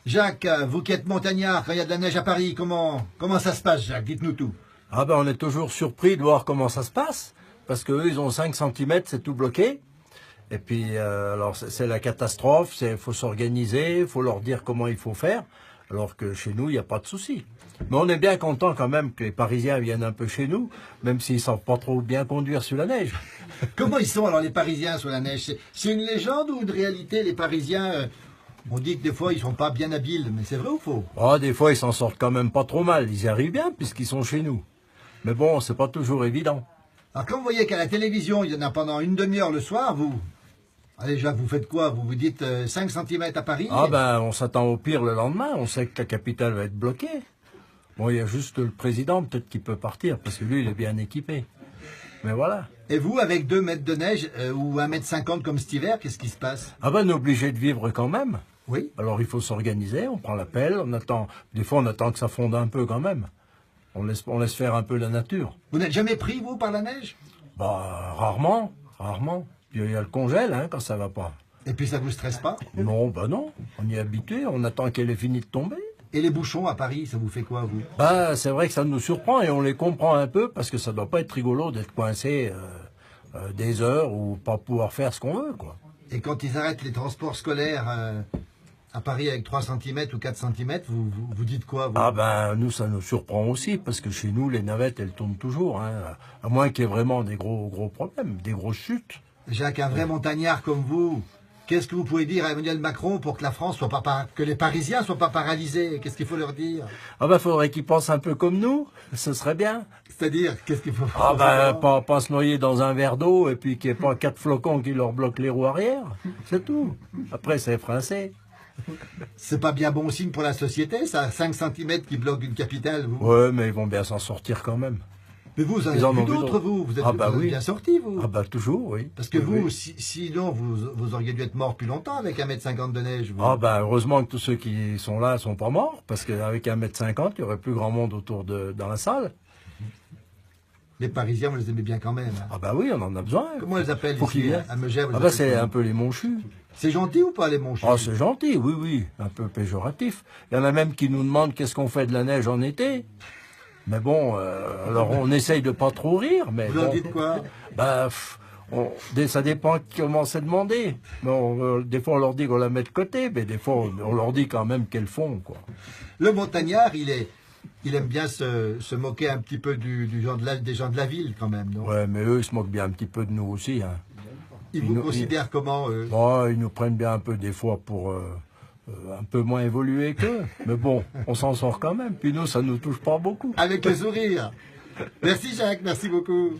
Jacques, vous qui êtes montagnard, quand il y a de la neige à Paris, comment ça se passe, Jacques? Dites-nous tout. Ah ben on est toujours surpris de voir comment ça se passe, parce qu'eux ils ont 5 centimètres, c'est tout bloqué. Et puis alors c'est la catastrophe, il faut s'organiser, il faut leur dire comment il faut faire, alors que chez nous il n'y a pas de souci. Mais on est bien content quand même que les Parisiens viennent un peu chez nous, même s'ils ne savent pas trop bien conduire sur la neige. Comment ils sont alors les Parisiens sur la neige? C'est une légende ou une réalité? Les Parisiens, on dit que des fois ils sont pas bien habiles, mais c'est vrai ou faux? Oh, des fois ils s'en sortent quand même pas trop mal, ils y arrivent bien puisqu'ils sont chez nous. Mais bon, c'est pas toujours évident. Alors quand vous voyez qu'à la télévision, il y en a pendant une demi-heure le soir, allez Jacques, vous faites quoi? Vous vous dites 5 centimètres à Paris? Ah ben, on s'attend au pire le lendemain, on sait que la capitale va être bloquée. Bon, il y a juste le président peut-être qui peut partir, parce que lui, il est bien équipé. Mais voilà. Et vous, avec 2 mètres de neige ou 1,50 m comme cet hiver, qu'est-ce qui se passe? Ah ben, on est obligé de vivre quand même. Oui. Alors il faut s'organiser, on prend la pelle, on attend. Des fois, on attend que ça fonde un peu quand même. On laisse faire un peu la nature. Vous n'êtes jamais pris, vous, par la neige? Bah, rarement. Puis il y a le congèle, hein, quand ça va pas. Et puis ça vous stresse pas? Non, bah non, on y est habitué, on attend qu'elle ait fini de tomber. Et les bouchons à Paris, ça vous fait quoi, vous? Bah, c'est vrai que ça nous surprend et on les comprend un peu parce que ça doit pas être rigolo d'être coincé des heures ou pas pouvoir faire ce qu'on veut, quoi. Et quand ils arrêtent les transports scolaires à Paris avec 3 cm ou 4 cm, vous dites quoi, vous? Ah ben, nous, ça nous surprend aussi parce que chez nous, les navettes, elles tournent toujours, hein, à moins qu'il y ait vraiment des gros problèmes, des grosses chutes. Jacques, un vrai montagnard comme vous, qu'est-ce que vous pouvez dire à Emmanuel Macron pour que la France soit pas que les Parisiens soient pas paralysés? Qu'est-ce qu'il faut leur dire? Ah ben, faudrait qu'ils pensent un peu comme nous, ce serait bien. C'est-à-dire, qu'est-ce qu'il faut Ah faire? ben, pas se noyer dans un verre d'eau et puis qu'il n'y ait pas 4 flocons qui leur bloquent les roues arrière, c'est tout. Après, c'est français. C'est pas bien bon signe pour la société, ça, 5 cm qui bloquent une capitale, vous. Ouais, mais ils vont bien s'en sortir quand même. Mais vous en Ils en avez ont vu vu d'autres, d'autres. vous. Vous êtes, Ah bah vous êtes oui. bien sortis, vous. Ah bah toujours, oui. Parce que Oui, vous, oui. sinon, vous auriez dû être mort plus longtemps avec 1,50 m de neige, vous. Ah bah heureusement que tous ceux qui sont là sont pas morts, parce qu'avec 1,50 m, il y aurait plus grand monde dans la salle. Les Parisiens, vous les aimez bien quand même. Hein. Ah bah oui, on en a besoin. Comment on les appelle Faut ici, qu'ils viennent. à Megève? Ah bah c'est un peu les monchus. C'est gentil ou pas, les monchus? Ah c'est gentil, oui, un peu péjoratif. Il y en a même qui nous demandent qu'est-ce qu'on fait de la neige en été. Mais bon, alors on essaye de pas trop rire, mais Vous bon. leur dites quoi? Bah, ça dépend comment c'est demandé. Mais des fois, on leur dit qu'on la met de côté, mais des fois, on leur dit quand même qu'elles font, quoi. Le montagnard, il aime bien se moquer un petit peu des gens de la ville, quand même, non? Ouais, mais eux, ils se moquent bien un petit peu de nous aussi, hein. Ils vous considèrent comment, eux? Bon, ils nous prennent bien un peu des fois pour un peu moins évolués qu'eux. Mais bon, on s'en sort quand même. Puis nous, ça nous touche pas beaucoup. Avec le sourire. Merci, Jacques, merci beaucoup.